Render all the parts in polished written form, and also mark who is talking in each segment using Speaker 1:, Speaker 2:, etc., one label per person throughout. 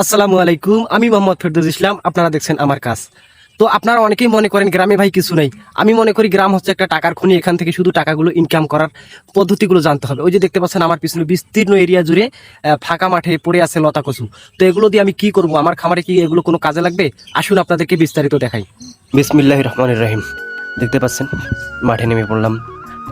Speaker 1: আসসালামু আলাইকুম, আমি মোহাম্মদ ফেরদৌস ইসলাম। আপনারা দেখছেন আমার কাজ। তো আপনারা অনেকেই মনে করেন গ্রামে ভাই কিছু নাই। আমি মনে করি গ্রাম হচ্ছে একটা টাকার খনি। এখান থেকে শুধু টাকাগুলো ইনকাম করার পদ্ধতিগুলো জানতে হবে। ওই যে দেখতে পাচ্ছেন আমার পিছনে বিস্তীর্ণ এরিয়া জুড়ে ফাঁকা মাঠে পড়ে আছে লতা কচু। তো এগুলো দিয়ে আমি কি করব? আমার খামারে কি এগুলো কোনো কাজে লাগবে? আসুন আপনাদেরকে বিস্তারিত দেখাই। বিসমিল্লাহির রহমানির রহিম। দেখতে পাচ্ছেন মাঠে নেমে পড়লাম।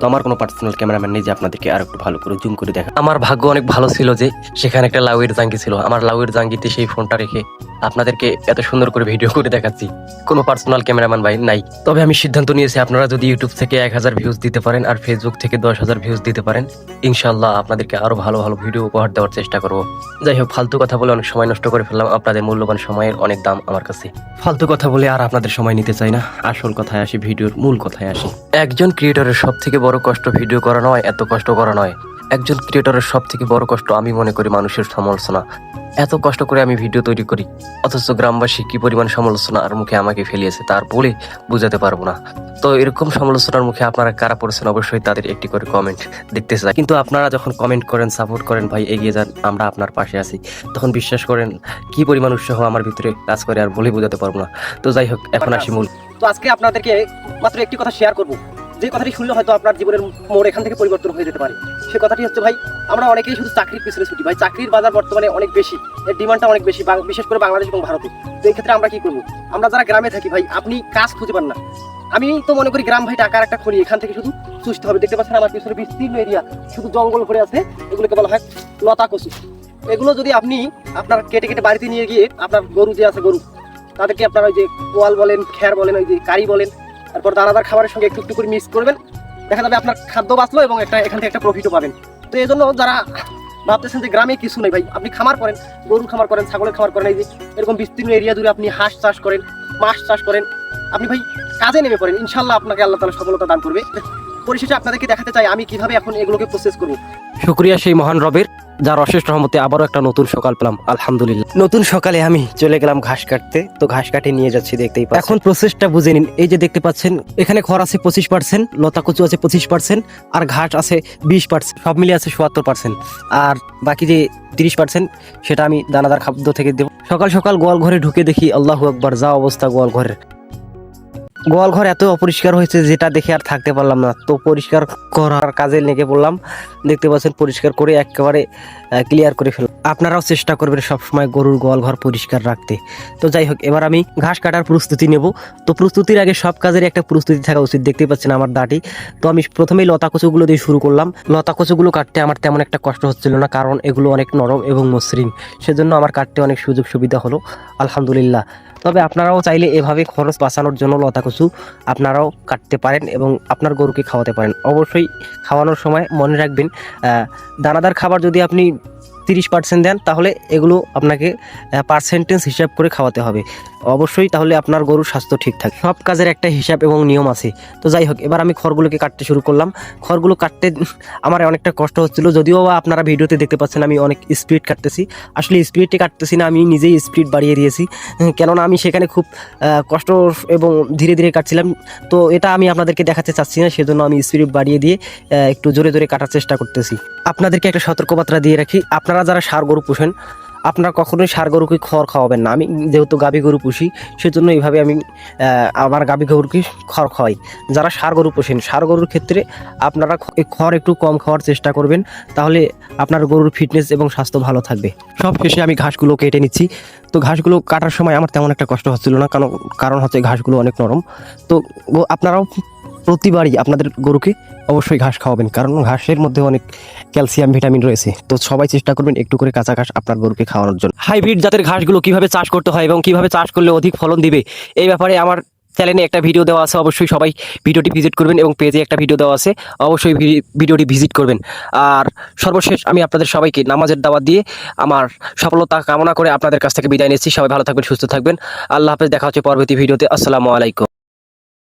Speaker 1: তো আমার কোনো পার্সোনাল ক্যামেরাম্যান নেই যে আপনাদেরকে আর একটু ভালো করে জুম করে দেখা। আমার ভাগ্য অনেক ভালো ছিল যে সেখানে একটা লাউয়ের জাঙ্গি ছিল। আমার লাউয়ের জাঙ্গিতে সেই ফোনটা রেখে আপনাদেরকে এত সুন্দর করে ভিডিও করে দেখাচ্ছি। কোনো পার্সোনাল ক্যামেরাম্যান ভাই নাই। তবে আমি সিদ্ধান্ত নিয়েছি, আপনারা যদি ইউটিউব থেকে 1000 ভিউজ দিতে পারেন আর ফেসবুক থেকে 10,000 ভিউজ দিতে পারেন, ইনশাল্লাহ আপনাদেরকে আরো ভালো ভালো ভিডিও উপহার দেওয়ার চেষ্টা করবো। যাই হোক, ফালতু কথা বলে অনেক সময় নষ্ট করে ফেললাম। আপনাদের মূল্যবান সময়ের অনেক দাম আমার কাছে। ফালতু কথা বলে আর আপনাদের সময় নিতে চাই না। আসল কথায় আসি, ভিডিওর মূল কথায় আসি। একজন ক্রিয়েটরের সব থেকে বড় কষ্ট ভিডিও করা নয়, এত কষ্ট করা নয়। একজন ক্রিয়েটরের সব থেকে বড় কষ্ট আমি মনে করি মানুষের সমালোচনা। এত কষ্ট করে আমি ভিডিও তৈরি করি, অথচ গ্রামবাসী কি পরিমাণ সমালোচনা আর মুখে আমাকে ফেলিয়েছে তার বলে বুঝাতে পারবো না। তো এরকম সমালোচনার মুখে আপনারা কারা পড়েছেন অবশ্যই তাদের একটি করে কমেন্ট দেখতে চাই। কিন্তু আপনারা যখন কমেন্ট করেন, সাপোর্ট করেন, ভাই এগিয়ে যান, আমরা আপনার পাশে আছি, তখন বিশ্বাস করেন কি পরিমাণ উৎসাহ আমার ভিতরে কাজ করে আর বলে বোঝাতে পারবো না। তো যাই হোক, এখন আসি মূল। তো আজকে আপনাদেরকে মাত্র একটি কথা শেয়ার করবো, যে কথাটি শুনলে হয়তো আপনার জীবনের মোড় এখান থেকে পরিবর্তন হয়ে যেতে পারে। সে কথাটি হচ্ছে, ভাই আমরা অনেকেই শুধু চাকরির পিছনে ছুটি। ভাই চাকরির বাজার বর্তমানে অনেক বেশি, এর ডিমান্ডটা অনেক বেশি, বিশেষ করে বাংলাদেশ এবং ভারতে। তো এই ক্ষেত্রে আমরা কি করবো? আমরা যারা গ্রামে থাকি ভাই, আপনি কাজ খুঁজে পান না। আমি তো মনে করি গ্রাম ভাই টাকার একটা খনি, এখান থেকে শুধু চুষতে হবে। দেখতে পাচ্ছেন আমার পিছনে বিস্তীর্ণ এরিয়া, শুধু জঙ্গল ভরে আছে। এগুলোকে বলা হয় লতা কচু। এগুলো যদি আপনি আপনার কেটে কেটে বাড়িতে নিয়ে গিয়ে আপনার গরু যে আছে, গরু তাদেরকে আপনার ওই যে পোয়াল বলেন, খ্যার বলেন, ওই যে কারি বলেন, তারপর দানাদার খাবারের সঙ্গে একটু একটু করে মিক্স করবেন, দেখা যাবে আপনার খাদ্য বাঁচলো এবং এখান থেকে একটা প্রফিটও পাবেন। তো এই জন্য যারা ভাবতেছেন যে গ্রামে কিছু নেই, ভাই আপনি খামার করেন, গরুর খামার করেন, ছাগলের খামার করেন, এই যে এরকম বিস্তীর্ণ এরিয়া জুড়ে আপনি হাঁস চাষ করেন, মাছ চাষ করেন, আপনি ভাই কাজে নেমে পড়েন, ইনশাল্লাহ আপনাকে আল্লাহ তাআলা সফলতা দান করবে। পরিশেষে আপনাদেরকে দেখাতে চাই আমি কিভাবে এখন এগুলোকে প্রসেস করব। শুকরিয়া সেই মহান রবের, যার অশেষ রহমতে আবারও একটা নতুন সকাল পেলাম, আলহামদুলিল্লাহ। নতুন সকালে আমি চলে গেলাম ঘাস কাটতে। তো ঘাস কাটে নিয়ে যাচ্ছি, দেখতেই পাচ্ছেন। এখন প্রসেসটা বুঝে নিন। এই যে দেখতে পাচ্ছেন এখানে খড় আছে 25%, লতা কচু আছে 25%, আর ঘাস আছে 20%, সব মিলিয়ে আছে 77%। আর বাকি যে 30% সেটা আমি দানাদার খাদ্য থেকে দেবো। সকাল সকাল গোয়াল ঘরে ঢুকে দেখি, আল্লাহু আকবার, যা অবস্থা গোয়াল ঘরের। গোয়াল ঘর এত অপরিষ্কার হয়েছে যেটা দেখে আর থাকতে পারলাম না। তো পরিষ্কার করার কাজে লেগে পড়লাম। দেখতে পাচ্ছেন পরিষ্কার করে একেবারে ক্লিয়ার করে ফেললাম। আপনারাও চেষ্টা করবেন সবসময় গরুর গোয়াল ঘর পরিষ্কার রাখতে। তো যাই হোক, এবার আমি ঘাস কাটার প্রস্তুতি নেব। তো প্রস্তুতির আগে সব কাজের একটা প্রস্তুতি থাকা উচিত। দেখতেই পাচ্ছেন আমার দাঁটি। তো আমি প্রথমেই লতা কচুগুলো দিয়ে শুরু করলাম। লতা কচুগুলো কাটতে আমার তেমন একটা কষ্ট হচ্ছিল না, কারণ এগুলো অনেক নরম এবং মসৃণ, সেজন্য আমার কাটতে অনেক সুযোগ সুবিধা হলো, আলহামদুলিল্লাহ। তবে আপনারাও চাইলে এভাবে খরচ বাঁচানোর জন্য লতা কচু আপনারাও কাটতে পারেন এবং আপনার গরুকে খাওয়াতে পারেন। অবশ্যই খাওয়ানোর সময় মনে রাখবেন, দানাদার খাবার যদি আপনি 30% দেন, তাহলে এগুলো আপনাকে পার্সেন্টেজ হিসাব করে খাওয়াতে হবে অবশ্যই, তাহলে আপনার গরুর স্বাস্থ্য ঠিক থাকে। সব কাজের একটা হিসাব এবং নিয়ম আছে। তো যাই হোক, এবার আমি খড়গুলোকে কাটতে শুরু করলাম। খড়গুলো কাটতে আমার অনেকটা কষ্ট হচ্ছিল, যদিও বা আপনারা ভিডিওতে দেখতে পাচ্ছেন আমি অনেক স্পিড কাটতেছি। আসলে স্পিডে কাটতেছি না, আমি নিজেই স্পিড বাড়িয়ে দিয়েছি, কেননা আমি সেখানে খুব কষ্ট এবং ধীরে ধীরে কাটছিলাম। তো এটা আমি আপনাদেরকে দেখাতে চাচ্ছি না, সেজন্য আমি স্পিড বাড়িয়ে দিয়ে একটু জোরে জোরে কাটার চেষ্টা করতেছি। আপনাদেরকে একটা সতর্কবার্তা দিয়ে রাখি, আপনারা যারা ষাঁড় গরু পোষেন, আপনারা কখনোই ষাঁড় গরুকে খড় খাওয়াবেন না। আমি যেহেতু গাভী গরু পুষি, সেজন্য এইভাবে আমি আমার গাভী গরুকে খড় খাওয়াই। যারা ষাঁড় গরু পোষেন, ষাঁড় গরুর ক্ষেত্রে আপনারা খড় একটু কম খাওয়ার চেষ্টা করবেন, তাহলে আপনার গরুর ফিটনেস এবং স্বাস্থ্য ভালো থাকবে। সব শেষে আমি ঘাসগুলো কেটে নিচ্ছি। তো ঘাসগুলো কাটার সময় আমার তেমন একটা কষ্ট হচ্ছিল না, কারণ হচ্ছে ঘাসগুলো অনেক নরম। তো আপনারাও প্রতিবারই আপনাদের গরুকে অবশ্যই ঘাস খাওয়াবেন, কারণ ঘাসের মধ্যে অনেক ক্যালসিয়াম, ভিটামিন রয়েছে। তো সবাই চেষ্টা করবেন একটু করে কাঁচা ঘাস আপনার গরুকে খাওয়ানোর জন্য। হাইব্রিড জাতের ঘাসগুলো কিভাবে চাষ করতে হয় এবং কিভাবে চাষ করলে অধিক ফলন দিবে, এই ব্যাপারে আমার চ্যানেলে একটা ভিডিও দেওয়া আছে, অবশ্যই সবাই ভিডিওটি ভিজিট করবেন, এবং পেজে একটা ভিডিও দেওয়া আছে, অবশ্যই ভিডিওটি ভিজিট করবেন। আর সর্বশেষ আমি আপনাদের সবাইকে নামাজের দাওয়াত দিয়ে আমার সফলতা কামনা করে আপনাদের কাছ থেকে বিদায় নিচ্ছি। সবাই ভালো থাকবেন, সুস্থ থাকবেন। আল্লাহ হাফেজ, দেখা হচ্ছে পরবর্তী ভিডিওতে। আসসালামু আলাইকুম।